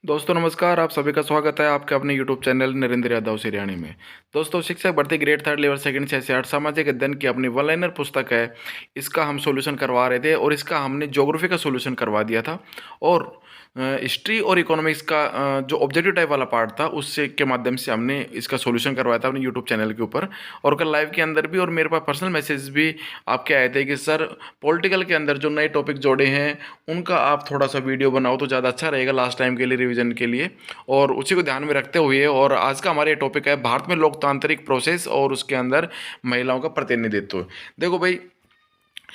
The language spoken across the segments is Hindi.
दोस्तों नमस्कार। आप सभी का स्वागत है आपके अपने यूट्यूब चैनल नरेंद्र यादव सिरयानी में। दोस्तों शिक्षक भर्ती ग्रेड थर्ड लेवल सेकंड से 8 सामाजिक अध्ययन की अपनी वन लाइनर पुस्तक है। इसका हम सॉल्यूशन करवा रहे थे और इसका हमने ज्योग्राफी का सॉल्यूशन करवा दिया था और हिस्ट्री और इकोनॉमिक्स का जो ऑब्जेक्टिव टाइप वाला पार्ट था उससे के माध्यम से हमने इसका सॉल्यूशन करवाया था अपने यूट्यूब चैनल के ऊपर। और कल लाइव के अंदर भी और मेरे पास पर्सनल मैसेज भी आपके आए थे कि सर पॉलिटिकल के अंदर जो नए टॉपिक जोड़े हैं उनका आप थोड़ा सा वीडियो बनाओ तो ज़्यादा अच्छा रहेगा लास्ट टाइम के लिए रिवीजन के लिए। और उसी को ध्यान में रखते हुए और आज का हमारा ये टॉपिक है भारत में लोकतांत्रिक प्रोसेस और उसके अंदर महिलाओं का प्रतिनिधित्व। देखो भाई,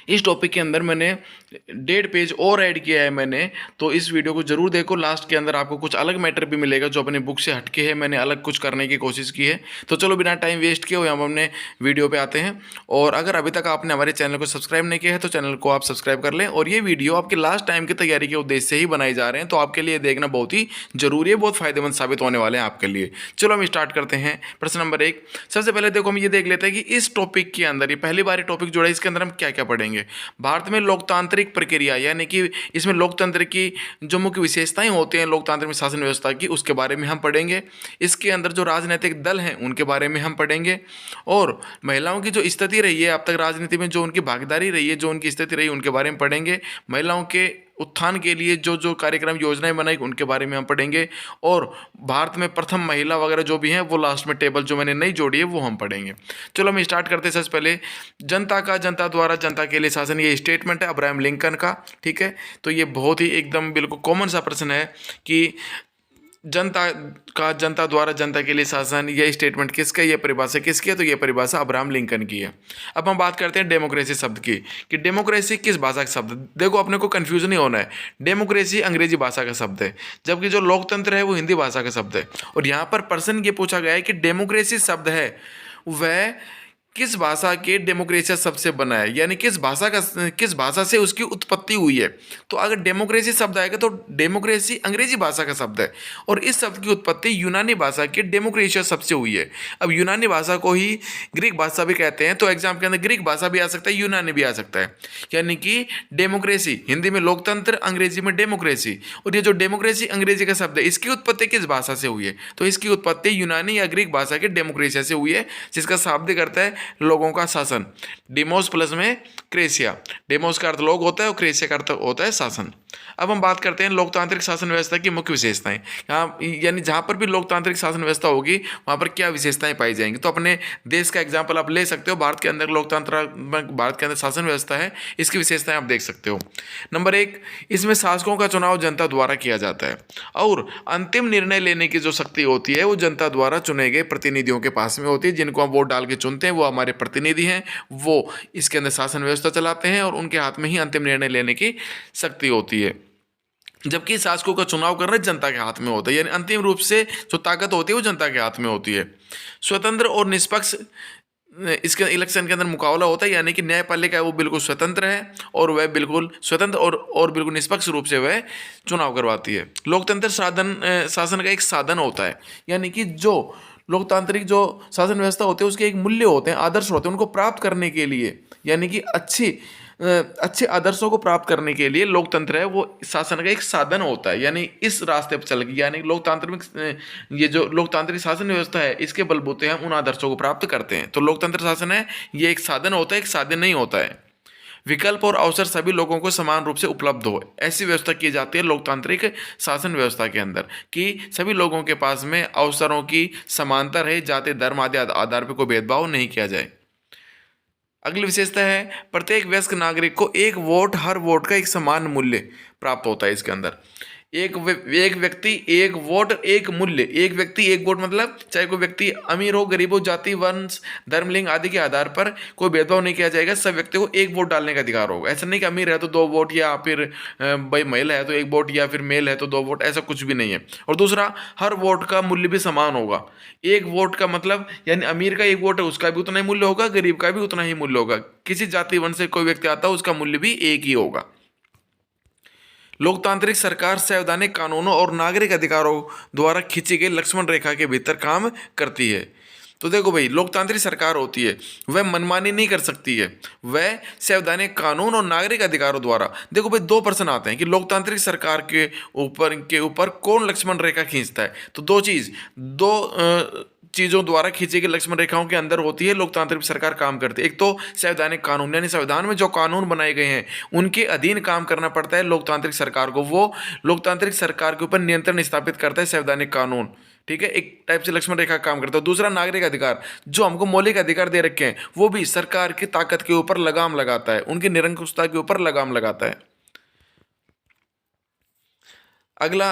इस टॉपिक के अंदर मैंने 1.5 पेज और ऐड किया है मैंने, तो इस वीडियो को जरूर देखो। लास्ट के अंदर आपको कुछ अलग मैटर भी मिलेगा जो अपने बुक से हटके है, मैंने अलग कुछ करने की कोशिश की है। तो चलो बिना टाइम वेस्ट किए हुए हम अपने वीडियो पे आते हैं। और अगर अभी तक आपने हमारे चैनल को सब्सक्राइब नहीं किया है तो चैनल को आप सब्सक्राइब कर लें। और ये वीडियो आपके लास्ट टाइम की तैयारी के उद्देश्य से ही बनाए जा रहे हैं, तो आपके लिए देखना बहुत ही जरूरी है, बहुत फायदेमंद साबित होने वाले हैं आपके लिए। चलो हम स्टार्ट करते हैं। प्रश्न नंबर 1। सबसे पहले देखो हम ये देख लेते हैं कि इस टॉपिक के अंदर, ये पहली बार टॉपिक जुड़ा है, इसके अंदर हम क्या क्या पढ़ेंगे। भारत में लोकतांत्रिक प्रक्रिया, यानी कि इसमें लोकतंत्र की जो मुख्य विशेषताएं होती हैं लोकतांत्रिक में शासन व्यवस्था की, उसके बारे में हम पढ़ेंगे। इसके अंदर जो राजनीतिक दल हैं उनके बारे में हम पढ़ेंगे। और महिलाओं की जो स्थिति रही है अब तक राजनीति में, जो उनकी भागीदारी रही है, जो उनकी स्थिति रही है, उनके बारे में पढ़ेंगे। महिलाओं के उत्थान के लिए जो जो कार्यक्रम योजनाएं बनाई उनके बारे में हम पढ़ेंगे। और भारत में प्रथम महिला वगैरह जो भी हैं वो लास्ट में टेबल जो मैंने नहीं जोड़ी है वो हम पढ़ेंगे। चलो हम स्टार्ट करते हैं। सबसे पहले जनता का जनता द्वारा जनता के लिए शासन, ये स्टेटमेंट है अब्राहम लिंकन का। ठीक है, तो ये बहुत ही एकदम बिल्कुल कॉमन सा प्रश्न है कि जनता का जनता द्वारा जनता के लिए शासन, यह स्टेटमेंट किसका, यह परिभाषा किसकी है, तो यह परिभाषा अब्राहम लिंकन की है। अब हम बात करते हैं डेमोक्रेसी शब्द की, कि डेमोक्रेसी किस भाषा का शब्द। देखो अपने को कंफ्यूजन नहीं होना है, डेमोक्रेसी अंग्रेजी भाषा का शब्द है, जबकि जो लोकतंत्र है वो हिंदी भाषा का शब्द है। और यहाँ पर प्रश्न ये पूछा गया है कि डेमोक्रेसी शब्द है वह किस भाषा के डेमोक्रेसी शब्द से बना है, यानी किस भाषा से उसकी उत्पत्ति हुई है। तो अगर डेमोक्रेसी शब्द आएगा तो डेमोक्रेसी अंग्रेजी भाषा का शब्द है और इस शब्द की उत्पत्ति यूनानी भाषा के डेमोक्रेशिया शब्द से हुई है। अब यूनानी भाषा को ही ग्रीक भाषा भी कहते हैं, तो एग्जाम के अंदर ग्रीक भाषा भी आ सकता है, यूनानी भी आ सकता है। यानी कि डेमोक्रेसी हिंदी में लोकतंत्र, अंग्रेजी में डेमोक्रेसी। और ये जो डेमोक्रेसी अंग्रेजी का शब्द है, इसकी उत्पत्ति किस भाषा से हुई है, तो इसकी उत्पत्ति यूनानी या ग्रीक भाषा के डेमोक्रेशिया से हुई है, जिसका शाब्दिक अर्थ है लोगों का शासन। डिमोस प्लस में क्रेसिया, डेमोस का अर्थ लोग होता है और क्रेसिया का अर्थ होता है शासन। अब हम बात करते हैं लोकतांत्रिक शासन व्यवस्था की मुख्य विशेषताएं। यहाँ यानी जहाँ पर भी लोकतांत्रिक शासन व्यवस्था होगी वहाँ पर क्या विशेषताएं पाई जाएंगी। तो अपने देश का एग्जाम्पल आप ले सकते हो, भारत के अंदर लोकतंत्र, भारत के अंदर शासन व्यवस्था है, इसकी विशेषताएं आप देख सकते हो। नंबर 1, इसमें शासकों का चुनाव जनता द्वारा किया जाता है और अंतिम निर्णय लेने की जो शक्ति होती है वो जनता द्वारा चुने गए प्रतिनिधियों के पास में होती है, जिनको हम वोट डाल के चुनते हैं, वो हमारे प्रतिनिधि हैं, वो इसके अंदर शासन व्यवस्था चलाते हैं और उनके हाथ में ही अंतिम निर्णय लेने की शक्ति होती है। जबकि शासकों का चुनाव करना जनता के हाथ में होता है, यानी अंतिम रूप से जो ताकत होती है वो जनता के हाथ में होती है। स्वतंत्र और निष्पक्ष इसके इलेक्शन के अंदर मुकाबला होता है, यानी कि न्यायपालिका है वो बिल्कुल स्वतंत्र है और वह बिल्कुल स्वतंत्र और बिल्कुल निष्पक्ष रूप से वह चुनाव करवाती है। लोकतंत्र शासन का एक साधन होता है, यानी कि जो लोकतांत्रिक जो शासन व्यवस्था होती है उसके एक मूल्य होते हैं, आदर्श होते हैं, उनको प्राप्त करने के लिए, यानी कि अच्छे आदर्शों को प्राप्त करने के लिए लोकतंत्र है वो शासन का एक साधन होता है। यानी इस रास्ते पर चल के, यानी ये जो लोकतांत्रिक शासन व्यवस्था है इसके बलबूते हम उन आदर्शों को प्राप्त करते हैं। तो लोकतंत्र शासन है ये एक साधन होता है, एक साधन नहीं होता है। विकल्प और अवसर सभी लोगों को समान रूप से उपलब्ध हो, ऐसी व्यवस्था की जाती है लोकतांत्रिक शासन व्यवस्था के अंदर, कि सभी लोगों के पास में अवसरों की समानता रहे, जाति धर्म आदि आधार पर कोई भेदभाव नहीं किया जाए। अगली विशेषता है प्रत्येक वयस्क नागरिक को एक वोट, हर वोट का एक समान मूल्य प्राप्त होता है। इसके अंदर एक व्यक्ति एक वोट एक मूल्य, एक व्यक्ति एक वोट मतलब चाहे कोई व्यक्ति अमीर हो, गरीब हो, जाति वंश धर्म लिंग आदि के आधार पर कोई भेदभाव नहीं किया जाएगा, सब व्यक्ति को एक वोट डालने का अधिकार होगा। ऐसा नहीं कि अमीर है तो 2 वोट या फिर भाई महिला है तो 1 वोट या फिर मेल है तो 2 वोट, ऐसा कुछ भी नहीं है। और दूसरा, हर वोट का मूल्य भी समान होगा। एक वोट का मतलब यानी अमीर का 1 वोट है उसका भी उतना ही मूल्य होगा, गरीब का भी उतना ही मूल्य होगा। किसी जाति वंश से कोई व्यक्ति आता है उसका मूल्य भी एक ही होगा। लोकतांत्रिक सरकार संवैधानिक कानूनों और नागरिक अधिकारों द्वारा खींची गई लक्ष्मण रेखा के भीतर काम करती है। तो देखो भाई, लोकतांत्रिक सरकार होती है वह मनमानी नहीं कर सकती है, वह संवैधानिक कानून और नागरिक अधिकारों द्वारा। देखो भाई, दो प्रश्न आते हैं कि लोकतांत्रिक सरकार के ऊपर कौन लक्ष्मण रेखा खींचता है। तो दो चीजों द्वारा खींची गई लक्ष्मण रेखाओं के अंदर होती है लोकतांत्रिक सरकार काम करती है। एक तो संवैधानिक कानून, यानी संविधान में जो कानून बनाए गए हैं उनके अधीन काम करना पड़ता है लोकतांत्रिक सरकार को। वो लोकतांत्रिक सरकार के ऊपर नियंत्रण स्थापित करता है संवैधानिक कानून, ठीक है। एक टाइप से लक्ष्मण रेखा काम करता है। दूसरा, नागरिक अधिकार, जो हमको मौलिक अधिकार दे रखे हैं, वो भी सरकार की ताकत के ऊपर लगाम लगाता है, उनकी निरंकुशता के ऊपर लगाम लगाता है। अगला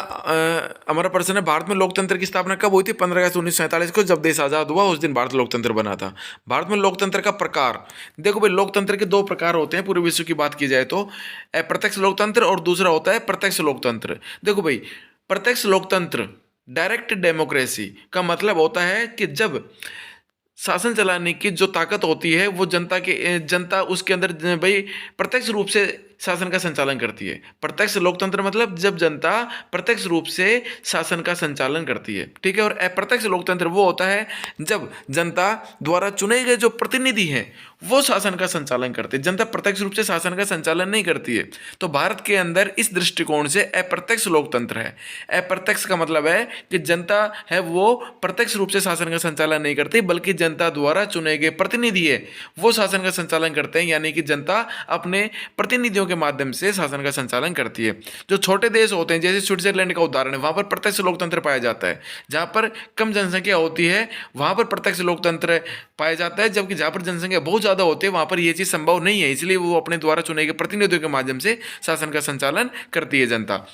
हमारा प्रश्न है, भारत में लोकतंत्र की स्थापना कब हुई थी? 15 अगस्त 1947 को, जब देश आजाद हुआ उस दिन भारत लोकतंत्र बना था। भारत में लोकतंत्र का प्रकार, देखो भाई, लोकतंत्र के दो प्रकार होते हैं पूरे विश्व की बात की जाए तो, अप्रत्यक्ष लोकतंत्र और दूसरा होता है प्रत्यक्ष लोकतंत्र। देखो भाई, प्रत्यक्ष लोकतंत्र, डायरेक्ट डेमोक्रेसी का मतलब होता है कि जब शासन चलाने की जो ताकत होती है वो जनता उसके अंदर भाई प्रत्यक्ष रूप से शासन का संचालन करती है। प्रत्यक्ष लोकतंत्र मतलब जब जनता प्रत्यक्ष रूप से शासन का संचालन करती है, ठीक है। और अप्रत्यक्ष लोकतंत्र वो होता है जब जनता द्वारा चुने गए जो प्रतिनिधि हैं वो शासन का संचालन करते हैं, जनता प्रत्यक्ष रूप से शासन का संचालन नहीं करती है। तो भारत के अंदर इस दृष्टिकोण से अप्रत्यक्ष लोकतंत्र है। अप्रत्यक्ष का मतलब है कि जनता है वो प्रत्यक्ष रूप से शासन का संचालन नहीं करती, बल्कि जनता द्वारा चुने गए प्रतिनिधि है वो शासन का संचालन करते हैं, यानी कि जनता अपने प्रतिनिधियों के माध्यम से शासन का संचालन करती है। जो छोटे देश होते हैं, जैसे स्विट्जरलैंड का उदाहरण है, वहां पर प्रत्यक्ष लोकतंत्र पाया जाता है। जहां पर कम जनसंख्या होती है वहां पर प्रत्यक्ष लोकतंत्र पाया जाता है, जबकि जहां पर जनसंख्या बहुत ज्यादा होती है वहां पर यह चीज संभव नहीं है, इसलिए वो अपने द्वारा चुने गए प्रतिनिधियों के माध्यम से शासन का संचालन करती है जनता।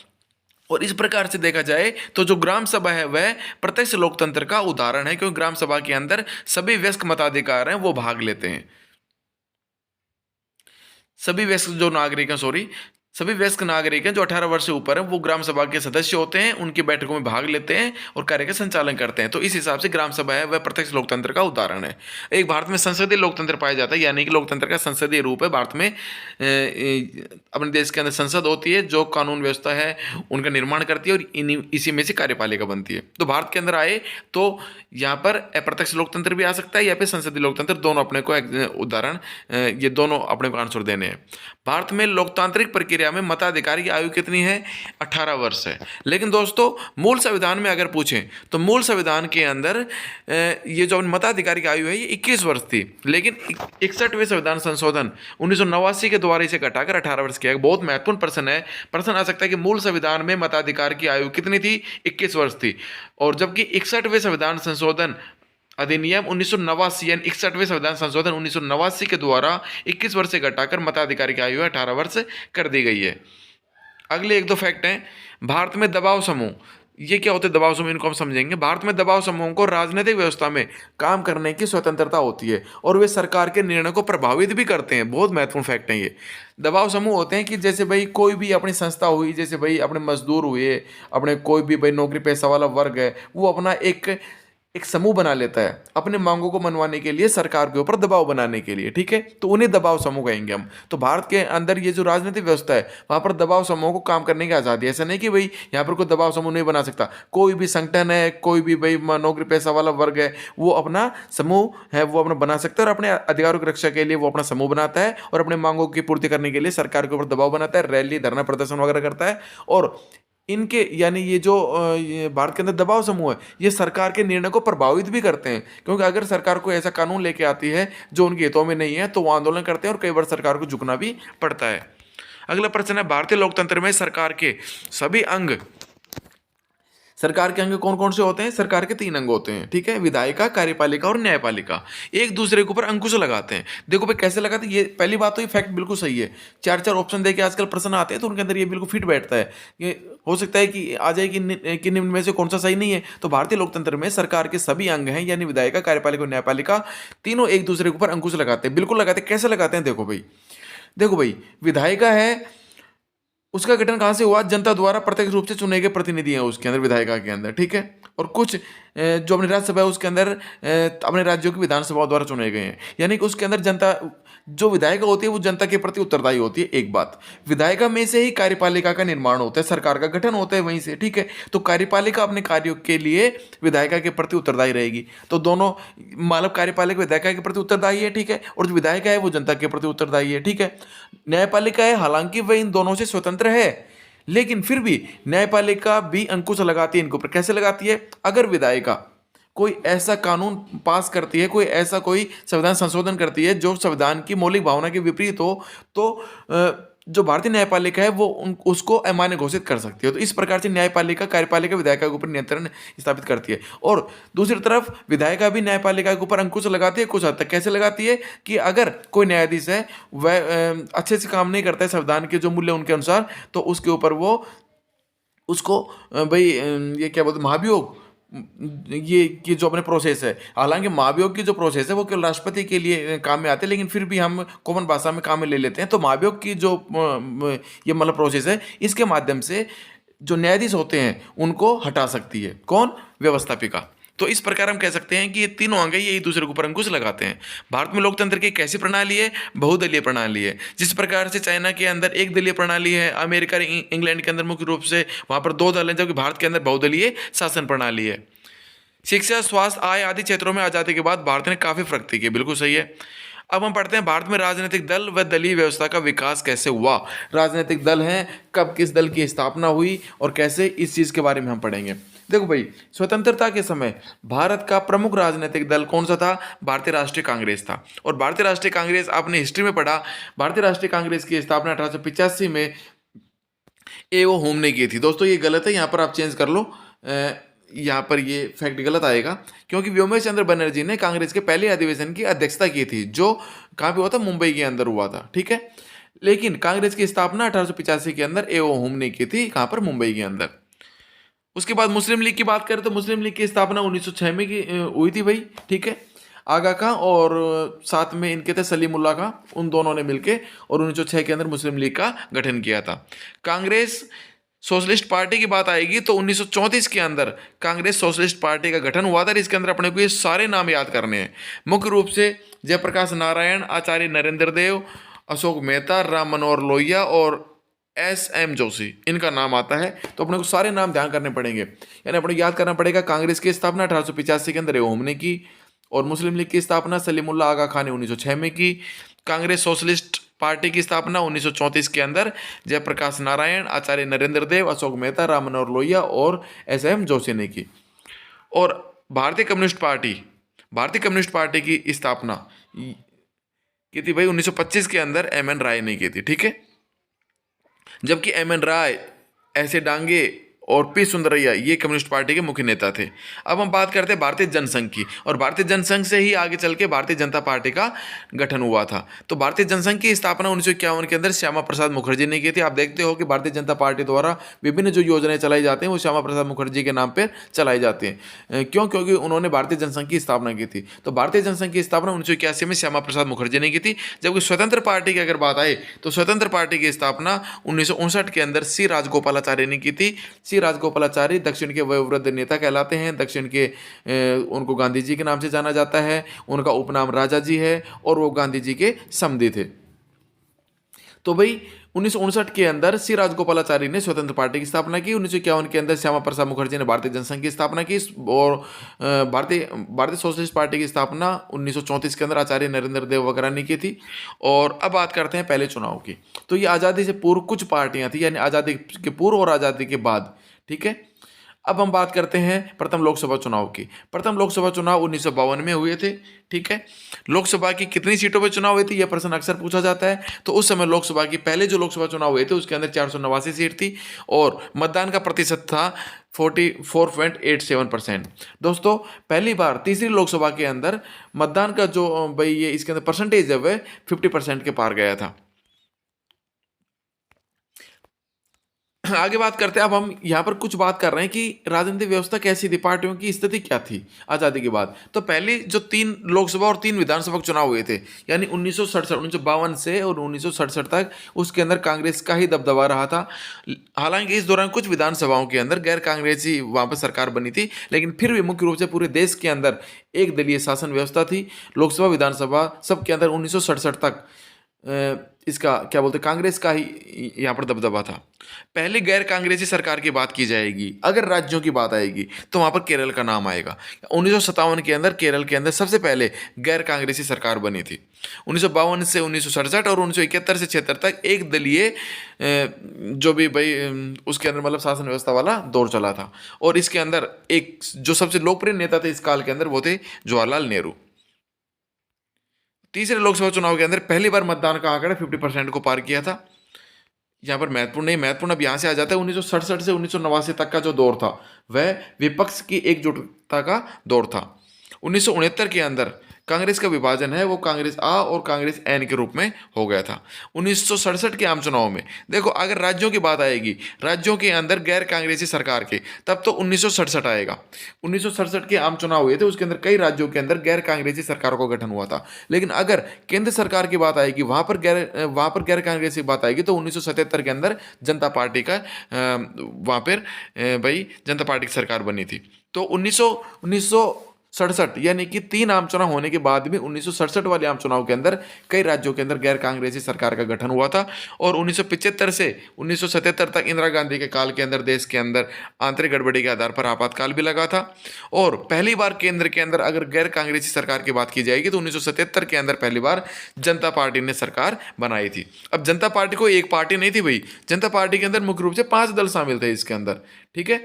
और इस प्रकार से देखा जाए तो जो ग्राम सभा है वह प्रत्यक्ष लोकतंत्र का उदाहरण है, क्योंकि ग्राम सभा के अंदर सभी वयस्क मताधिकार हैं वो भाग लेते हैं। सभी वयस्क नागरिक हैं जो 18 वर्ष से ऊपर हैं वो ग्राम सभा के सदस्य होते हैं, उनकी बैठकों में भाग लेते हैं और कार्य का संचालन करते हैं। तो इस हिसाब से ग्राम सभा है वह प्रत्यक्ष लोकतंत्र का उदाहरण है। एक भारत में संसदीय लोकतंत्र पाया जाता है, यानी कि लोकतंत्र का संसदीय रूप है। भारत में अपने देश के अंदर संसद होती है जो कानून व्यवस्था है उनका निर्माण करती है और इसी में से कार्यपालिका बनती है। तो भारत के अंदर आए तो यहाँ पर अप्रत्यक्ष लोकतंत्र भी आ सकता है या फिर संसदीय लोकतंत्र, दोनों अपने को उदाहरण, ये दोनों अपने को आंसर देने हैं। भारत में लोकतांत्रिक प्रक्रिया में मताधिकार की आयु कितनी है? 18 वर्ष है। लेकिन दोस्तों, मूल संविधान में अगर पूछें तो मूल संविधान के अंदर ये जो मताधिकार की आयु है ये 21 वर्ष थी, लेकिन 61वें संविधान संशोधन 1989 के द्वारा इसे घटाकर 18 वर्ष किया। बहुत महत्वपूर्ण प्रश्न है, प्रश्न आ सकता है कि मूल संविधान में मताधिकार की आयु कितनी थी? 21 वर्ष थी, और जबकि 61वें संविधान संशोधन अधिनियम 1989 यानी 61वें संविधान संशोधन 1989 के द्वारा 21 वर्ष से घटाकर मताधिकार की आयु 18 वर्ष कर दी गई है। अगले एक दो फैक्ट हैं। भारत में दबाव समूह, ये क्या होते हैं दबाव समूह, इनको हम समझेंगे। भारत में दबाव समूहों को राजनीतिक व्यवस्था में काम करने की स्वतंत्रता होती है और वे सरकार के निर्णय को प्रभावित भी करते हैं। बहुत महत्वपूर्ण फैक्ट है ये। दबाव समूह होते हैं कि जैसे भाई कोई भी अपनी संस्था हुई, जैसे भाई अपने मजदूर हुए, अपने कोई भी भाई नौकरी पेशा वाला वर्ग है, वो अपना एक समूह बना लेता है अपने मांगों को मनवाने के लिए, सरकार के ऊपर दबाव बनाने के लिए, ठीक है। तो उन्हें दबाव समूह कहेंगे हम। तो भारत के अंदर ये जो राजनीतिक व्यवस्था है वहाँ पर दबाव समूह को काम करने की आज़ादी है। ऐसा नहीं कि भाई यहाँ पर कोई दबाव समूह नहीं बना सकता। कोई भी संगठन है, कोई भी भाई नौकरी पेशा वाला वर्ग है, वो अपना समूह है वो अपना बना सकता है और अपने अधिकारों की रक्षा के लिए वो अपना समूह बनाता है और अपने मांगों की पूर्ति करने के लिए सरकार के ऊपर दबाव बनाता है, रैली धरना प्रदर्शन वगैरह करता है। और इनके यानी ये जो भारत के अंदर दबाव समूह है ये सरकार के निर्णय को प्रभावित भी करते हैं, क्योंकि अगर सरकार को ऐसा कानून लेके आती है जो उनके हितों में नहीं है तो वो आंदोलन करते हैं और कई बार सरकार को झुकना भी पड़ता है। अगला प्रश्न है, भारतीय लोकतंत्र में सरकार के अंग कौन कौन से होते हैं? सरकार के 3 अंग होते हैं, ठीक है। विधायिका, कार्यपालिका और न्यायपालिका एक दूसरे के ऊपर अंकुश लगाते हैं। देखो भाई कैसे लगाते हैं, ये पहली बात तो ये फैक्ट बिल्कुल सही है। 4 ऑप्शन देके आजकल प्रश्न आते हैं तो उनके अंदर ये बिल्कुल फिट बैठता है। ये हो सकता है कि आ जाए कि निम्न में से कौन सा सही नहीं है। तो भारतीय लोकतंत्र में सरकार के सभी अंग हैं, यानी विधायिका, कार्यपालिका और न्यायपालिका, तीनों एक दूसरे के ऊपर अंकुश लगाते हैं। बिल्कुल लगाते हैं। कैसे लगाते हैं? देखो भाई, विधायिका है उसका गठन कहाँ से हुआ? जनता द्वारा प्रत्यक्ष रूप से चुने गए प्रतिनिधि हैं उसके अंदर, विधायिका के अंदर, ठीक है। और कुछ जो अपनी राज्यसभा है उसके अंदर अपने राज्यों की विधानसभाओं द्वारा चुने गए हैं, यानी कि उसके अंदर जनता जो विधायिका होती है वो जनता के प्रति उत्तरदायी होती है। एक बात, विधायिका में से ही कार्यपालिका का निर्माण होता है, सरकार का गठन होता है वहीं से, ठीक है। तो कार्यपालिका अपने कार्यों के लिए विधायिका के प्रति उत्तरदायी रहेगी। तो दोनों, मतलब कार्यपालिका विधायिका के प्रति उत्तरदायी है, ठीक है, और जो विधायिका है वो जनता के प्रति उत्तरदायी है, ठीक है। न्यायपालिका है, हालांकि वह इन दोनों से स्वतंत्र है, लेकिन फिर भी न्यायपालिका भी अंकुश लगाती है इनके ऊपर। कैसे लगाती है? अगर विधायिका कोई ऐसा कानून पास करती है, कोई संविधान संशोधन करती है जो संविधान की मौलिक भावना के विपरीत हो, तो जो भारतीय न्यायपालिका है वो उसको अमान्य घोषित कर सकती है। तो इस प्रकार से न्यायपालिका कार्यपालिका विधायिका के ऊपर नियंत्रण स्थापित करती है। और दूसरी तरफ विधायिका भी न्यायपालिका के ऊपर अंकुश लगाती है कुछ हद तक। कैसे लगाती है? कि अगर कोई न्यायाधीश है वह अच्छे से काम नहीं करता है संविधान के जो मूल्य उनके अनुसार, तो उसके ऊपर वो उसको भाई ये क्या बोलते, महाभियोग, ये कि जो अपने प्रोसेस है, हालांकि महाभियोग की जो प्रोसेस है वो केवल राष्ट्रपति के लिए काम में आते हैं, लेकिन फिर भी हम कॉमन भाषा में काम में ले लेते हैं। तो महाभियोग की जो ये मतलब प्रोसेस है, इसके माध्यम से जो न्यायाधीश होते हैं उनको हटा सकती है। कौन? व्यवस्थापिका। तो इस प्रकार हम कह सकते हैं कि ये तीनों अंग ये एक दूसरे के ऊपर अंकुश लगाते हैं। भारत में लोकतंत्र की कैसी प्रणाली है? बहुदलीय प्रणाली है। जिस प्रकार से चाइना के अंदर एक दलीय प्रणाली है, अमेरिका इंग्लैंड के अंदर मुख्य रूप से वहाँ पर दो दल हैं, जबकि भारत के अंदर बहुदलीय शासन प्रणाली है। शिक्षा, स्वास्थ्य, आय आदि क्षेत्रों में आज़ादी के बाद भारत ने काफ़ी प्रगति की, बिल्कुल सही है। अब हम पढ़ते हैं भारत में राजनीतिक दल व दलीय व्यवस्था का विकास कैसे हुआ। राजनीतिक दल हैं, कब किस दल की स्थापना हुई और कैसे, इस चीज़ के बारे में हम पढ़ेंगे। देखो भाई, स्वतंत्रता के समय भारत का प्रमुख राजनीतिक दल कौन सा था? भारतीय राष्ट्रीय कांग्रेस था। और भारतीय राष्ट्रीय कांग्रेस, आपने हिस्ट्री में पढ़ा, भारतीय राष्ट्रीय कांग्रेस की स्थापना 1885 में एओ होम ने की थी। दोस्तों ये गलत है, यहाँ पर आप चेंज कर लो, यहाँ पर ये फैक्ट गलत आएगा, क्योंकि व्योमेश चंद्र बनर्जी ने कांग्रेस के पहले अधिवेशन की अध्यक्षता की थी, जो कहाँ पे हुआ था? मुंबई के अंदर हुआ था, ठीक है। लेकिन कांग्रेस की स्थापना 1885 के अंदर एओ होम ने की थी, कहाँ पर? मुंबई के अंदर। उसके बाद मुस्लिम लीग की बात करें तो मुस्लिम लीग की स्थापना 1906 में की हुई थी भाई, ठीक है। आगा खां और साथ में इनके थे सलीमुल्लाह खां, उन दोनों ने मिलकर और 1906 के अंदर मुस्लिम लीग का गठन किया था। कांग्रेस सोशलिस्ट पार्टी की बात आएगी तो 1934 के अंदर कांग्रेस सोशलिस्ट पार्टी का गठन हुआ था। इसके अंदर अपने को ये सारे नाम याद करने हैं। मुख्य रूप से जयप्रकाश नारायण, आचार्य नरेंद्र देव, अशोक मेहता, राम मनोहर लोहिया और एस.एम. जोशी, इनका नाम आता है। तो अपने को सारे नाम ध्यान करने पड़ेंगे, यानी अपने को याद करना पड़ेगा। कांग्रेस की स्थापना 1885 के अंदर एओम ने की, और मुस्लिम लीग की स्थापना सलीमुल्लाह आगा खान ने 1906 में की। कांग्रेस सोशलिस्ट पार्टी की स्थापना 1934 के अंदर जयप्रकाश नारायण, आचार्य नरेंद्र देव, अशोक मेहता, राम मनोहर लोहिया और एस.एम. जोशी ने की। और भारतीय कम्युनिस्ट पार्टी की स्थापना की थी भाई 1925 के अंदर एम.एन. राय ने की थी, ठीक है। जबकि एम.एन. राय, ऐसे डांगे और पी सुंदरैया ये कम्युनिस्ट पार्टी के मुख्य नेता थे। अब हम बात करते हैं भारतीय जनसंघ की, और भारतीय जनसंघ से ही आगे चल के भारतीय जनता पार्टी का गठन हुआ था। तो भारतीय जनसंघ की स्थापना 1951 के अंदर श्यामा प्रसाद मुखर्जी ने की थी। आप देखते हो कि भारतीय जनता पार्टी द्वारा विभिन्न जो योजनाएं चलाई जाती हैं वो श्यामा प्रसाद मुखर्जी के नाम पर चलाई जाती हैं। क्यों? क्योंकि उन्होंने भारतीय जनसंघ की स्थापना की थी। तो भारतीय जनसंघ की स्थापना 1981 में श्यामा प्रसाद मुखर्जी ने की थी। जबकि स्वतंत्र पार्टी की अगर बात आए तो स्वतंत्र पार्टी की स्थापना 1959 के अंदर सी राजगोपालाचारी ने की थी। सी राजगोपालाचारी दक्षिण के वयोवृद्ध नेता कहलाते हैं। दक्षिण के उनको गांधी जी के नाम से जाना जाता है। उनका उपनाम राजा जी है और वो गांधी जी के समधी थे। तो भाई 1959 के अंदर सी राजगोपालाचारी ने स्वतंत्र पार्टी की स्थापना की। 1951 के अंदर श्यामा प्रसाद मुखर्जी ने भारतीय जनसंघ की स्थापना की, और भारतीय सोशलिस्ट पार्टी की स्थापना 1934 के अंदर आचार्य नरेंद्र देव वगैरह ने की थी। और अब बात करते हैं पहले चुनाव की। तो ये आज़ादी से पूर्व कुछ पार्टियां थी, यानी आज़ादी के पूर्व और आज़ादी के बाद, ठीक है। अब हम बात करते हैं प्रथम लोकसभा चुनाव की। प्रथम लोकसभा चुनाव 1952 में हुए थे, ठीक है। लोकसभा की कितनी सीटों पर चुनाव हुए थे यह प्रश्न अक्सर पूछा जाता है। तो उस समय लोकसभा की पहले जो लोकसभा चुनाव हुए थे उसके अंदर 489 सीट थी, और मतदान का प्रतिशत था 44.87%। दोस्तों पहली बार तीसरी लोकसभा के अंदर मतदान का जो भाई ये इसके अंदर परसेंटेज है वह 50% के पार गया था। आगे बात करते हैं। अब हम यहाँ पर कुछ बात कर रहे हैं कि राजनीतिक व्यवस्था कैसी थी, पार्टियों की स्थिति क्या थी आज़ादी के बाद। तो पहले जो 3 लोकसभा और 3 विधानसभा के चुनाव हुए थे, यानी 1952 से और 1967 तक, उसके अंदर कांग्रेस का ही दबदबा रहा था। हालांकि इस दौरान कुछ विधानसभाओं के अंदर गैर कांग्रेसी वहाँ पर सरकार बनी थी, लेकिन फिर भी मुख्य रूप से पूरे देश के अंदर एक दलीय शासन व्यवस्था थी। लोकसभा विधानसभा सबके अंदर 1967 तक इसका क्या बोलते हैं, कांग्रेस का ही यहाँ पर दबदबा था। पहले गैर कांग्रेसी सरकार की बात की जाएगी, अगर राज्यों की बात आएगी तो वहाँ पर केरल का नाम आएगा। 1957 के अंदर केरल के अंदर सबसे पहले गैर कांग्रेसी सरकार बनी थी। 1952 से 1967 और 1971 से 76 तक एक दलीय जो भी भाई उसके अंदर मतलब शासन व्यवस्था वाला दौर चला था। और इसके अंदर एक जो सबसे लोकप्रिय नेता थे इस काल के अंदर वो थे जवाहरलाल नेहरू। तीसरे लोकसभा चुनाव के अंदर पहली बार मतदान का आंकड़ा 50% को पार किया था। यहाँ पर महत्वपूर्ण नहीं, महत्वपूर्ण अब यहाँ से आ जाता है 1967 से 1989 तक का जो दौर था वह विपक्ष की एकजुटता का दौर था। 1969 के अंदर कांग्रेस का विभाजन है वो कांग्रेस आ और कांग्रेस एन के रूप में हो गया था। 1967 के आम चुनाव में देखो, अगर राज्यों की बात आएगी, राज्यों के अंदर गैर कांग्रेसी सरकार के, तब तो 1967 आएगा। 1967 के आम चुनाव हुए थे, उसके अंदर कई राज्यों के अंदर गैर कांग्रेसी सरकारों का गठन हुआ था। लेकिन अगर केंद्र सरकार की बात आएगी, वहाँ पर गैर कांग्रेसी बात आएगी तो 1977 के अंदर जनता पार्टी का वहाँ पर भाई जनता पार्टी की सरकार बनी थी। तो 1967 यानी कि 3 आम चुनाव होने के बाद भी 1967 वाले आम चुनाव के अंदर कई राज्यों के अंदर गैर कांग्रेसी सरकार का गठन हुआ था। और 1975 से 1977 तक इंदिरा गांधी के काल के अंदर देश के अंदर आंतरिक गड़बड़ी के आधार पर आपातकाल भी लगा था। और पहली बार केंद्र के अंदर अगर गैर कांग्रेसी सरकार की बात की जाएगी तो 1977 के अंदर पहली बार जनता पार्टी ने सरकार बनाई थी। अब जनता पार्टी को एक पार्टी नहीं थी भाई, जनता पार्टी के अंदर मुख्य रूप से 5 दल शामिल थे इसके अंदर। ठीक है,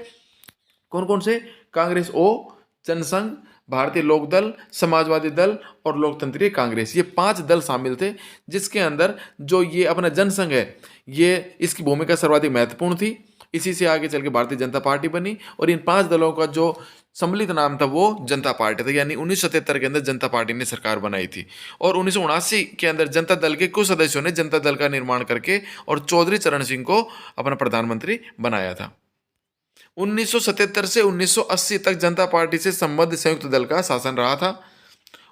कौन कौन से? कांग्रेस ओ, जनसंघ, भारतीय लोकदल, समाजवादी दल और लोकतंत्रीय कांग्रेस, ये 5 दल शामिल थे। जिसके अंदर जो ये अपना जनसंघ है, ये इसकी भूमिका सर्वाधिक महत्वपूर्ण थी। इसी से आगे चल के भारतीय जनता पार्टी बनी और इन 5 दलों का जो सम्मिलित नाम था वो जनता पार्टी था। यानी 1977 के अंदर जनता पार्टी ने सरकार बनाई थी। और 1979 के अंदर जनता दल के कुछ सदस्यों ने जनता दल का निर्माण करके और चौधरी चरण सिंह को अपना प्रधानमंत्री बनाया था। 1977 से 1980 तक जनता पार्टी से संबद्ध संयुक्त दल का शासन रहा था।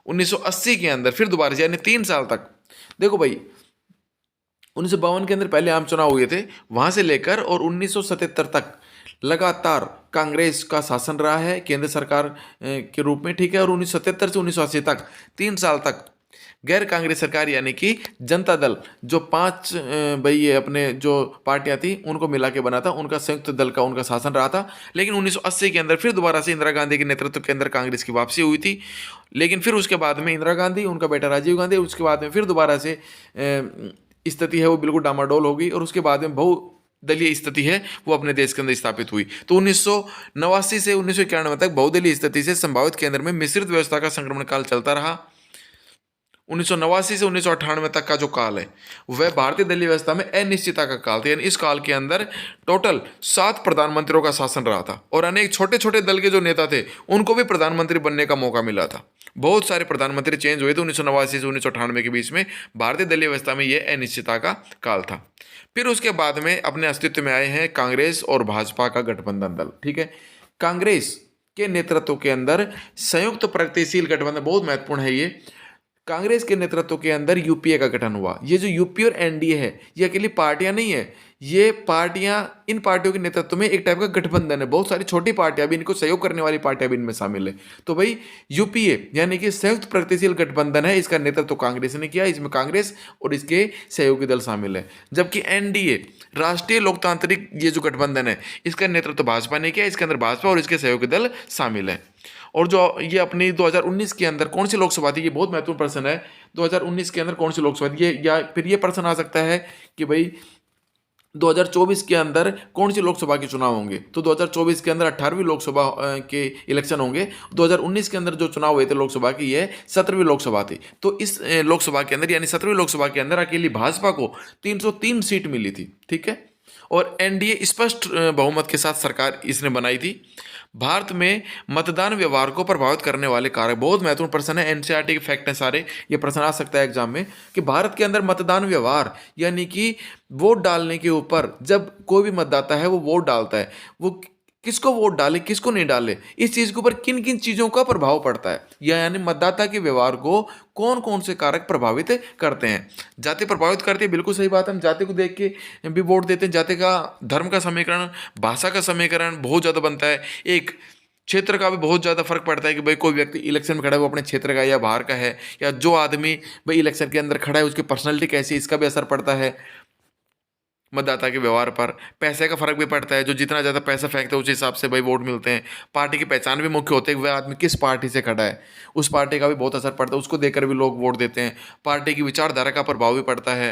1980 के अंदर फिर दोबारा से यानी 3 साल तक, देखो भाई 1952 के अंदर पहले आम चुनाव हुए थे, वहां से लेकर और 1977 तक लगातार कांग्रेस का शासन रहा है केंद्र सरकार के रूप में। ठीक है, और 1977 से 1980 तक 3 साल तक गैर कांग्रेस सरकार यानी कि जनता दल जो 5 भाई ये अपने जो पार्टियां थी उनको मिला के बना था, उनका संयुक्त दल का उनका शासन रहा था। लेकिन 1980 के अंदर फिर दोबारा से इंदिरा गांधी के नेतृत्व के अंदर कांग्रेस की वापसी हुई थी। लेकिन फिर उसके बाद में इंदिरा गांधी, उनका बेटा राजीव गांधी, उसके बाद में फिर दोबारा से स्थिति है वो बिल्कुल डामाडोल हो गई और उसके बाद में बहुदलीय स्थिति है वो अपने देश के अंदर स्थापित हुई। तो 1989 से 1991 तक बहुदलीय स्थिति से संभावित केंद्र में मिश्रित व्यवस्था का संक्रमण काल चलता रहा। 1989 से 1998 तक का जो काल है वह भारतीय दलीय व्यवस्था में अनिश्चितता का काल था। यानी इस काल के अंदर टोटल 7 प्रधानमंत्रियों का शासन रहा था और अनेक छोटे छोटे दल के जो नेता थे उनको भी प्रधानमंत्री बनने का मौका मिला था। बहुत सारे प्रधानमंत्री चेंज हुए थे 1989 से 1998 के बीच में। भारतीय दलीय व्यवस्था में यह अनिश्चितता का काल था। फिर उसके बाद में अपने अस्तित्व में आए हैं कांग्रेस और भाजपा का गठबंधन दल। ठीक है, कांग्रेस के नेतृत्व के अंदर संयुक्त प्रगतिशील गठबंधन, बहुत महत्वपूर्ण है ये, कांग्रेस के नेतृत्व के अंदर यूपीए का गठन हुआ। ये जो यूपीए और एनडीए है ये अकेली पार्टियां नहीं है, ये पार्टियां, इन पार्टियों के नेतृत्व में एक टाइप का गठबंधन है। बहुत सारी छोटी पार्टियां भी, इनको सहयोग करने वाली पार्टियां भी इनमें शामिल है। तो भाई यूपीए यानी कि संयुक्त प्रगतिशील गठबंधन है, इसका नेतृत्व कांग्रेस ने किया। इसमें कांग्रेस और इसके सहयोगी दल शामिल है। जबकि एनडीए राष्ट्रीय लोकतांत्रिक ये जो गठबंधन है इसका नेतृत्व भाजपा ने किया। इसके अंदर भाजपा और इसके सहयोगी दल शामिल है। और जो ये अपनी 2019 के अंदर कौन सी लोकसभा थी, ये बहुत महत्वपूर्ण प्रश्न है। 2019 के अंदर कौन सी लोकसभा थी, ये या फिर ये प्रश्न आ सकता है कि भाई 2024 के अंदर कौन सी लोकसभा के चुनाव होंगे। तो 2024 के अंदर 18वीं लोकसभा के इलेक्शन होंगे। 2019 के अंदर जो चुनाव हुए थे लोकसभा की, ये 17वीं लोकसभा थी। तो इस लोकसभा के अंदर यानी 17वीं लोकसभा के अंदर अकेली भाजपा को 303 सीट मिली थी। ठीक है, और एनडीए स्पष्ट बहुमत के साथ सरकार इसने बनाई थी। भारत में मतदान व्यवहार को प्रभावित करने वाले कारक, बहुत महत्वपूर्ण प्रश्न है, एनसीईआरटी के फैक्ट हैं सारे, ये प्रश्न आ सकता है एग्जाम में, कि भारत के अंदर मतदान व्यवहार यानी कि वोट डालने के ऊपर, जब कोई भी मतदाता है वो वोट डालता है, वो किसको वोट डाले किसको नहीं डाले, इस चीज के ऊपर किन किन चीजों का प्रभाव पड़ता है, यानी मतदाता के व्यवहार को कौन कौन से कारक प्रभावित करते हैं। जाति प्रभावित करती है, बिल्कुल सही बात है, हम जाति को देख के भी वोट देते हैं। जाति का, धर्म का समीकरण, भाषा का समीकरण बहुत ज्यादा बनता है। एक क्षेत्र का भी बहुत ज़्यादा फर्क पड़ता है कि भाई कोई व्यक्ति इलेक्शन में खड़ा है वो अपने क्षेत्र का या बाहर का है, या जो आदमी भाई इलेक्शन के अंदर खड़ा है उसकी पर्सनैलिटी कैसी है, इसका भी असर पड़ता है मतदाता के व्यवहार पर। पैसे का फर्क भी पड़ता है, जो जितना ज़्यादा पैसा फेंकते हैं उस हिसाब से भाई वोट मिलते हैं। पार्टी की पहचान भी मुख्य होती है कि वह आदमी किस पार्टी से खड़ा है, उस पार्टी का भी बहुत असर पड़ता है, उसको देखकर भी लोग वोट देते हैं। पार्टी की विचारधारा का प्रभाव भी पड़ता है।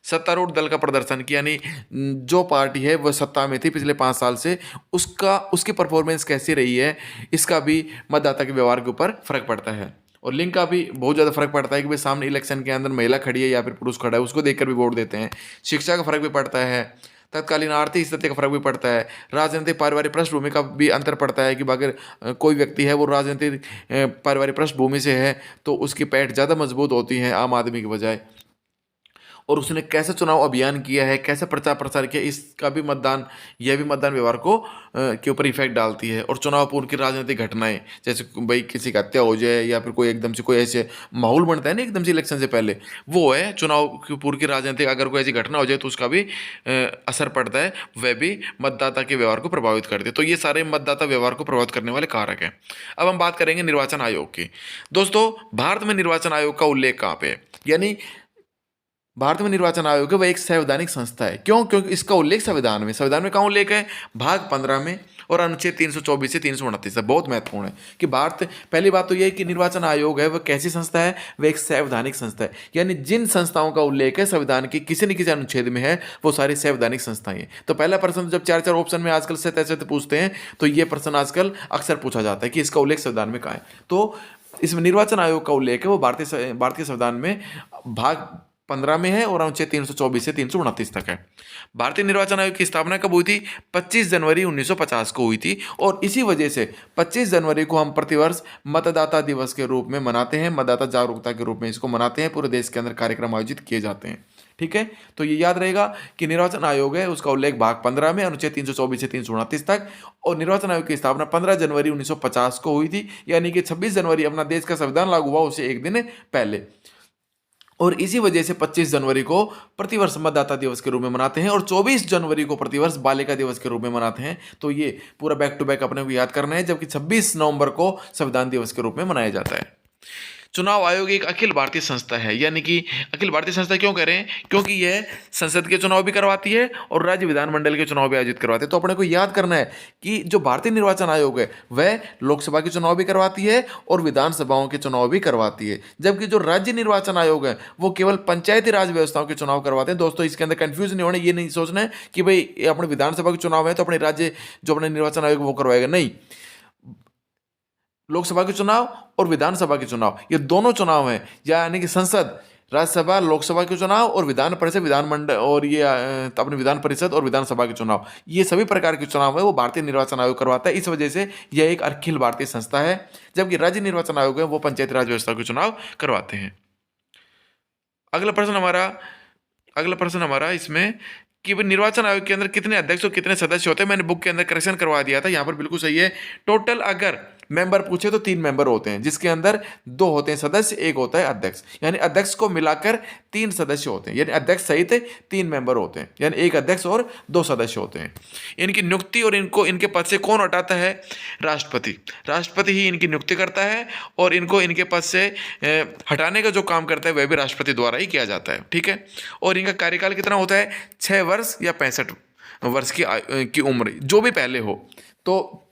सत्तारूढ़ दल का प्रदर्शन की, यानी जो पार्टी है वह सत्ता में थी पिछले 5 साल से, उसकी परफॉर्मेंस कैसी रही है, इसका भी मतदाता के व्यवहार के ऊपर फर्क पड़ता है। और लिंग का भी बहुत ज़्यादा फर्क पड़ता है कि भाई सामने इलेक्शन के अंदर महिला खड़ी है या फिर पुरुष खड़ा है, उसको देखकर भी वोट देते हैं। शिक्षा का फर्क भी पड़ता है, तत्कालीन आर्थिक स्थिति का फर्क भी पड़ता है, राजनीतिक पारिवारिक पृष्ठभूमि का भी अंतर पड़ता है कि अगर कोई व्यक्ति है वो राजनीतिक पारिवारिक पृष्ठभूमि से है तो उसकी पैठ ज़्यादा मजबूत होती है आम आदमी के बजाय। और उसने कैसे चुनाव अभियान किया है, कैसे प्रचार प्रसार किया, इसका भी मतदान, यह भी मतदान व्यवहार को के ऊपर इफेक्ट डालती है। और चुनाव पूर्व की राजनीतिक घटनाएं, जैसे भाई किसी की हत्या हो जाए या फिर कोई एकदम से कोई ऐसे माहौल बनता है ना एकदम से इलेक्शन से पहले, वो है चुनाव की पूर्व की राजनीतिक, अगर कोई ऐसी घटना हो जाए तो उसका भी असर पड़ता है, वह भी मतदाता के व्यवहार को प्रभावित करते हैं। तो ये सारे मतदाता व्यवहार को प्रभावित करने वाले कारक हैं। अब हम बात करेंगे निर्वाचन आयोग की। दोस्तों, भारत में निर्वाचन आयोग का उल्लेख कहाँ पे है, यानी भारत में निर्वाचन आयोग है वह एक संवैधानिक संस्था है। क्यों? क्योंकि इसका उल्लेख संविधान में कहाँ उल्लेख है? भाग 15 में और अनुच्छेद 324 से 329 है। बहुत महत्वपूर्ण है कि भारत, पहली बात तो यह है कि निर्वाचन आयोग है वह कैसी संस्था है? वह एक संवैधानिक संस्था है, यानी जिन संस्थाओं का उल्लेख है संविधान के किसी न किसी अनुच्छेद में है वो सारी संवैधानिक संस्थाएं हैं। तो पहला प्रश्न जब 4 ऑप्शन में आजकल से पूछते हैं तो ये प्रश्न आजकल अक्सर पूछा जाता है कि इसका उल्लेख संविधान में कहाँ है। तो इसमें निर्वाचन आयोग का उल्लेख है वो भारतीय संविधान में भाग 15 में है और अनुच्छेद 324 से 329 तक है। भारतीय निर्वाचन आयोग की स्थापना कब हुई थी? 25 जनवरी 1950 को हुई थी। और इसी वजह से 25 जनवरी को हम प्रतिवर्ष मतदाता दिवस के रूप में मनाते हैं, मतदाता जागरूकता के रूप में इसको मनाते हैं। पूरे देश के अंदर कार्यक्रम आयोजित किए जाते हैं। ठीक है, तो ये याद रहेगा कि निर्वाचन आयोग है उसका उल्लेख भाग 15 में अनुच्छेद 324 से 329 तक। और निर्वाचन आयोग की स्थापना 15 जनवरी 1950 को हुई थी, यानी कि 26 जनवरी अपना देश का संविधान लागू हुआ उससे एक दिन पहले। और इसी वजह से 25 जनवरी को प्रतिवर्ष मतदाता दिवस के रूप में मनाते हैं और 24 जनवरी को प्रतिवर्ष बालिका दिवस के रूप में मनाते हैं। तो ये पूरा बैक टू बैक अपने को याद करना है, जबकि 26 नवंबर को संविधान दिवस के रूप में मनाया जाता है। चुनाव आयोग एक अखिल भारतीय संस्था है, यानी कि अखिल भारतीय संस्था क्यों कह रहे हैं? क्योंकि यह संसद के चुनाव भी करवाती है और राज्य विधानमंडल के चुनाव भी आयोजित करवाती है। तो अपने को याद करना है कि जो भारतीय निर्वाचन आयोग है वह लोकसभा के चुनाव भी करवाती है और विधानसभाओं के चुनाव भी करवाती है, जबकि जो राज्य निर्वाचन आयोग है वो केवल पंचायती राज व्यवस्थाओं के चुनाव करवाते हैं। दोस्तों, इसके अंदर कंफ्यूज नहीं होना, ये नहीं सोचना है कि भाई अपने विधानसभा के चुनाव है तो अपने राज्य जो अपने निर्वाचन आयोग वो करवाएगा, नहीं। लोकसभा के चुनाव और विधानसभा के चुनाव, ये दोनों चुनाव हैं, यानी कि संसद, राज्यसभा, लोकसभा के चुनाव और विधान परिषद, विधानमंडल और ये अपने विधान परिषद और विधानसभा के चुनाव, ये सभी प्रकार के चुनाव है वो भारतीय निर्वाचन आयोग करवाता है। इस वजह से यह एक अखिल भारतीय संस्था है, जबकि राज्य निर्वाचन आयोग है वो पंचायती राज व्यवस्था के चुनाव करवाते हैं। अगला प्रश्न हमारा इसमें कि निर्वाचन आयोग के अंदर कितने अध्यक्ष और कितने सदस्य होते हैं। मैंने बुक के अंदर करेक्शन करवा दिया था, यहाँ पर बिल्कुल सही है। टोटल अगर मेंबर पूछे तो 3 मेंबर होते हैं, जिसके अंदर 2 होते हैं सदस्य, 1 होता है अध्यक्ष, यानी अध्यक्ष को मिलाकर 3 सदस्य होते हैं, यानी अध्यक्ष सहित 3 मेंबर होते हैं, यानी 1 अध्यक्ष और 2 सदस्य होते हैं। इनकी नियुक्ति और इनके पद से कौन हटाता है? राष्ट्रपति ही इनकी नियुक्ति करता है और इनको इनके पद से हटाने का जो काम करता है वह भी राष्ट्रपति द्वारा ही किया जाता है। ठीक है, और इनका कार्यकाल कितना होता है? 6 वर्ष या 65 वर्ष की उम्र, जो भी पहले हो। तो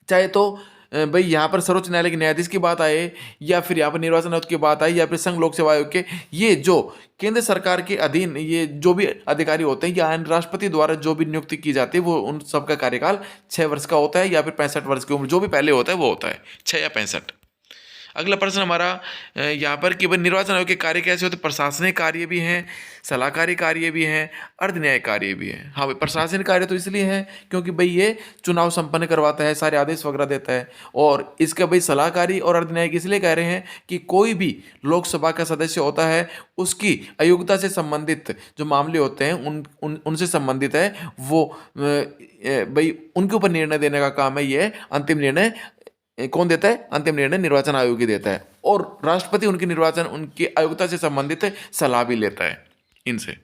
चाहे तो भाई यहाँ पर सर्वोच्च न्यायालय के न्यायाधीश की बात आए या फिर यहाँ पर निर्वाचन आयोग की बात आए या फिर संघ लोक सेवा आयोग के, ये जो केंद्र सरकार के अधीन ये जो भी अधिकारी होते हैं या राष्ट्रपति द्वारा जो भी नियुक्ति की जाती है वो उन सबका कार्यकाल 6 वर्ष का होता है या फिर 65 वर्ष की उम्र, जो भी पहले होता है वो होता है 6 या 65। अगला प्रश्न हमारा यहाँ पर कि भाई निर्वाचन आयोग के कार्य कैसे होते हैं। प्रशासनिक कार्य भी हैं, सलाहकारी कार्य भी हैं, अर्धन्यायिक कार्य भी हैं। हाँ भाई, प्रशासनिक कार्य तो इसलिए है क्योंकि भाई ये चुनाव संपन्न करवाता है, सारे आदेश वगैरह देता है। और इसका भाई सलाहकारी और अर्धन्यायिक इसलिए कह रहे हैं कि कोई भी लोकसभा का सदस्य होता है, उसकी अयोग्यता से संबंधित जो मामले होते हैं उनसे संबंधित है वो भाई उनके ऊपर निर्णय देने का काम है। ये अंतिम निर्णय कौन देता है? अंतिम निर्णय निर्वाचन आयोग ही देता है। और राष्ट्रपति उनकी निर्वाचन उनकी आयोग्यता से संबंधित सलाह भी लेता है इनसे।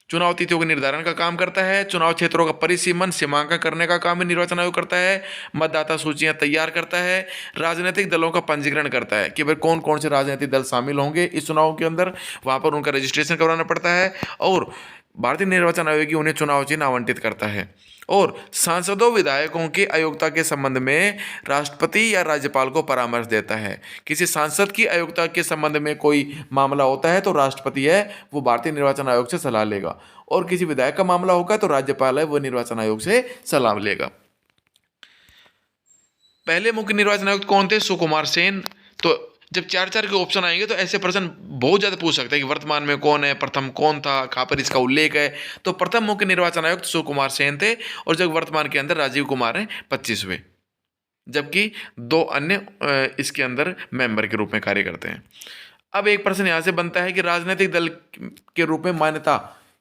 चुनाव तिथियों के निर्धारण का काम करता है। चुनाव क्षेत्रों का परिसीमन सीमांकन करने का काम भी निर्वाचन आयोग करता है। मतदाता सूचियां तैयार करता है। राजनीतिक दलों का पंजीकरण करता है कि भाई कौन कौन से राजनीतिक दल शामिल होंगे इस चुनाव के अंदर, वहां पर उनका रजिस्ट्रेशन करवाना पड़ता है। और भारतीय निर्वाचन आयोग ही उन्हें चुनाव चिन्ह आवंटित करता है। और सांसदों विधायकों की अयोग्यता के संबंध में राष्ट्रपति या राज्यपाल को परामर्श देता है। किसी सांसद की अयोग्यता के संबंध में कोई मामला होता है तो राष्ट्रपति है वो भारतीय निर्वाचन आयोग से सलाह लेगा, और किसी विधायक का मामला होगा तो राज्यपाल है वो निर्वाचन आयोग से सलाह लेगा। पहले मुख्य निर्वाचन आयुक्त कौन थे? सुकुमार सेन। तो जब 4-4 के ऑप्शन आएंगे तो ऐसे प्रश्न बहुत ज्यादा पूछ सकते हैं कि वर्तमान में कौन है, प्रथम कौन था, कहाँ पर इसका उल्लेख है। तो प्रथम मुख्य निर्वाचन आयुक्त सुकुमार सेन थे, और जब वर्तमान के अंदर राजीव कुमार हैं 25वें, जबकि 2 अन्य इसके अंदर मेंबर के रूप में कार्य करते हैं। अब एक प्रश्न यहां से बनता है कि राजनीतिक दल के रूप में मान्यता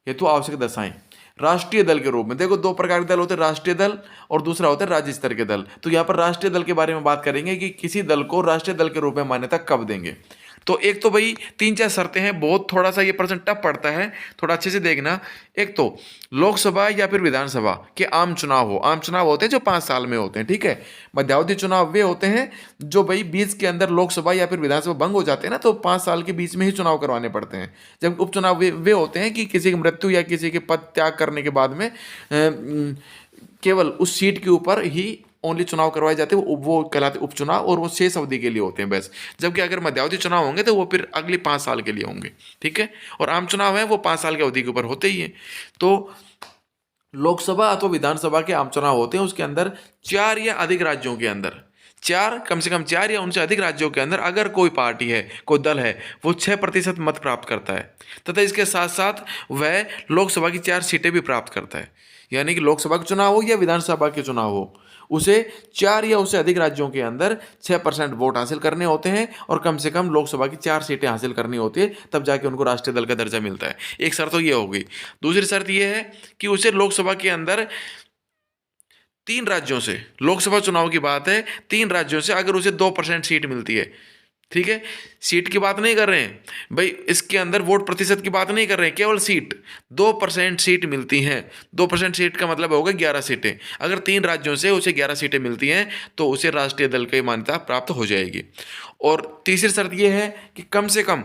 हेतु आवश्यक दशाएं। राष्ट्रीय दल के रूप में देखो 2 प्रकार के दल होते हैं, राष्ट्रीय दल और दूसरा होता है राज्य स्तर के दल। तो यहाँ पर राष्ट्रीय दल के बारे में बात करेंगे कि किसी दल को राष्ट्रीय दल के रूप में मान्यता कब देंगे। तो एक तो भाई 3-4 शर्तें हैं, बहुत थोड़ा सा ये प्रश्न टफ पड़ता है, थोड़ा अच्छे से देखना। एक तो लोकसभा या फिर विधानसभा के आम चुनाव हो। आम चुनाव होते हैं जो 5 साल में होते हैं, ठीक है। मध्यावधि चुनाव वे होते हैं जो भाई बीच के अंदर लोकसभा या फिर विधानसभा भंग हो जाते हैं ना, तो 5 साल के बीच में ही चुनाव करवाने पड़ते हैं। जब उपचुनाव वे होते हैं कि किसी की मृत्यु या किसी के पद त्याग करने के बाद में केवल उस सीट के ऊपर ही ओनली चुनाव करवाए जाते हैं, वो कहलाते उपचुनाव, और वो शेष अवधि के लिए होते हैं बस। जबकि अगर मध्यावधि चुनाव होंगे तो वो फिर अगले 5 साल के लिए होंगे, ठीक है। और आम चुनाव है वो 5 साल की अवधि के ऊपर होते ही हैं। तो लोकसभा अथवा विधानसभा के आम चुनाव होते हैं, उसके अंदर 4 या अधिक राज्यों के अंदर, कम से कम 4 या उनसे अधिक राज्यों के अंदर अगर कोई पार्टी है, कोई दल है, वो 6% मत प्राप्त करता है तथा इसके साथ साथ वह लोकसभा की 4 सीटें भी प्राप्त करता है। यानी कि लोकसभा का चुनाव हो या विधानसभा के चुनाव हो, उसे 4 या उससे अधिक राज्यों के अंदर 6% वोट हासिल करने होते हैं, और कम से कम लोकसभा की 4 सीटें हासिल करनी होती है, तब जाके उनको राष्ट्रीय दल का दर्जा मिलता है। एक शर्त तो ये हो गई। दूसरी शर्त ये है कि उसे लोकसभा के अंदर 3 राज्यों से, लोकसभा चुनाव की बात है, 3 राज्यों से अगर उसे 2% सीट मिलती है, ठीक है। सीट की बात नहीं कर रहे हैं भाई, इसके अंदर वोट प्रतिशत की बात नहीं कर रहे हैं, केवल सीट 2% सीट मिलती हैं। 2% सीट का मतलब होगा 11 सीटें। अगर 3 राज्यों से उसे 11 सीटें मिलती हैं तो उसे राष्ट्रीय दल की मान्यता प्राप्त हो जाएगी। और तीसरी शर्त यह है कि कम से कम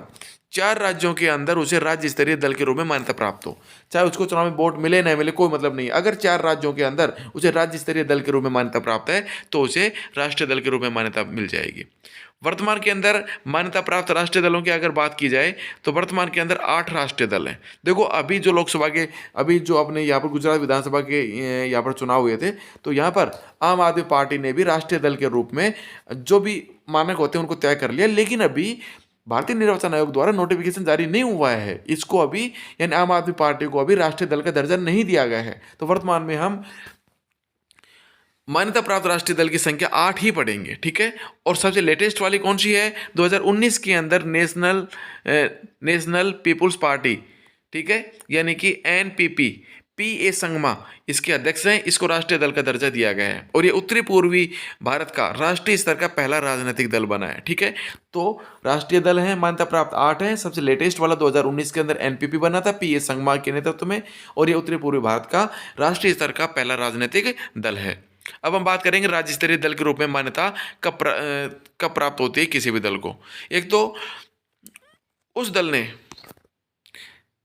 4 राज्यों के अंदर उसे राज्य स्तरीय दल के रूप में मान्यता प्राप्त हो। चाहे उसको चुनाव में वोट मिले न मिले कोई मतलब नहीं, अगर 4 राज्यों के अंदर उसे राज्य स्तरीय दल के रूप में मान्यता प्राप्त है तो उसे राष्ट्रीय दल के रूप में मान्यता मिल जाएगी। वर्तमान के अंदर मान्यता प्राप्त राष्ट्रीय दलों की अगर बात की जाए तो वर्तमान के अंदर 8 राष्ट्रीय दल हैं। देखो अभी जो लोकसभा के, अभी जो अपने यहाँ पर गुजरात विधानसभा के यहाँ पर चुनाव हुए थे, तो यहाँ पर आम आदमी पार्टी ने भी राष्ट्रीय दल के रूप में जो भी मानक होते हैं उनको तय कर लिया। लेकिन अभी भारतीय निर्वाचन आयोग द्वारा नोटिफिकेशन जारी नहीं हुआ है इसको अभी, यानी आम आदमी पार्टी को अभी राष्ट्रीय दल का दर्जा नहीं दिया गया है। तो वर्तमान में हम मान्यता प्राप्त राष्ट्रीय दल की संख्या 8 ही पढ़ेंगे, ठीक है। और सबसे लेटेस्ट वाली कौन सी है? 2019 के अंदर नेशनल पीपुल्स पार्टी, ठीक है, यानी कि NPP, PA संगमा इसके अध्यक्ष हैं। इसको राष्ट्रीय दल का दर्जा दिया गया है, और ये उत्तरी पूर्वी भारत का राष्ट्रीय स्तर का पहला राजनीतिक दल बना है, ठीक है। तो राष्ट्रीय दल है मान्यता प्राप्त 8 है। सबसे लेटेस्ट वाला 2019 के अंदर NPP बना था PA संगमा के नेतृत्व में, और ये उत्तरी पूर्वी भारत का राष्ट्रीय स्तर का पहला राजनीतिक दल है। अब हम बात करेंगे राज्य स्तरीय दल के रूप में मान्यता कब प्राप्त होती है किसी भी दल को। एक तो उस दल ने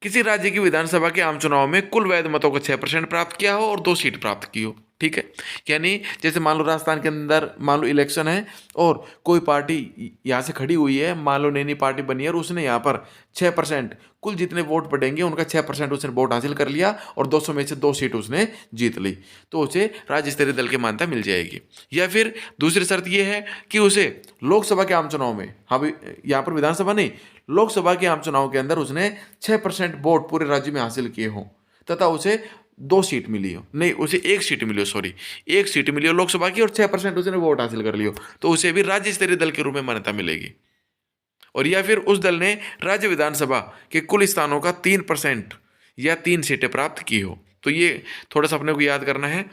किसी राज्य की विधानसभा के आम चुनाव में कुल वैध मतों का 6% प्राप्त किया हो और 2 सीट प्राप्त की हो, ठीक है। यानी जैसे मान लो राजस्थान के अंदर मान लो इलेक्शन है और कोई पार्टी यहाँ से खड़ी हुई है, मान लो नई नई पार्टी बनी है और उसने यहाँ पर 6% कुल जितने वोट पड़ेंगे उनका 6% उसने वोट हासिल कर लिया और 200 में से 2 सीट उसने जीत ली, तो उसे राज्य स्तरीय दल की मान्यता मिल जाएगी। या फिर दूसरी शर्त यह है कि उसे लोकसभा के आम चुनाव में, हाँ भाई यहाँ पर विधानसभा नहीं, लोकसभा के आम चुनाव के अंदर उसने 6% वोट पूरे राज्य में हासिल किए हों तथा उसे 2 सीट मिली हो, नहीं उसे 1 सीट मिली हो, सॉरी 1 सीट मिली हो लोकसभा की और 6% उसने वोट हासिल कर लियो, तो उसे भी राज्य स्तरीय दल के रूप में मान्यता मिलेगी। और या फिर उस दल ने राज्य विधानसभा के कुल स्थानों का 3% या 3 सीटें प्राप्त की हो, तो ये थोड़ा सा अपने को याद करना है।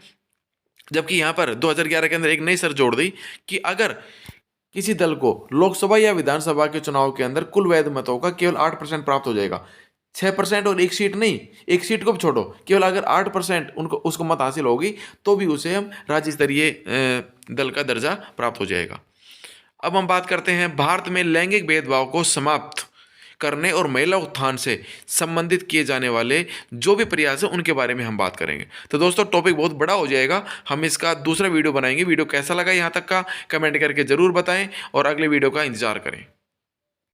जबकि यहाँ पर 2011 के अंदर एक नई शर्त जोड़ दी कि अगर किसी दल को लोकसभा या विधानसभा के चुनाव के अंदर कुल वैध मतों का केवल 8% प्राप्त हो जाएगा, 6% और 1 सीट नहीं, 1 सीट को भी छोड़ो, केवल अगर 8% उनको उसको मत हासिल होगी तो भी उसे हम राज्य स्तरीय दल का दर्जा प्राप्त हो जाएगा। अब हम बात करते हैं भारत में लैंगिक भेदभाव को समाप्त करने और महिला उत्थान से संबंधित किए जाने वाले जो भी प्रयास है उनके बारे में हम बात करेंगे। तो दोस्तों टॉपिक बहुत बड़ा हो जाएगा, हम इसका दूसरा वीडियो बनाएंगे। वीडियो कैसा लगा यहाँ तक का कमेंट करके ज़रूर बताएं और अगले वीडियो का इंतजार करें।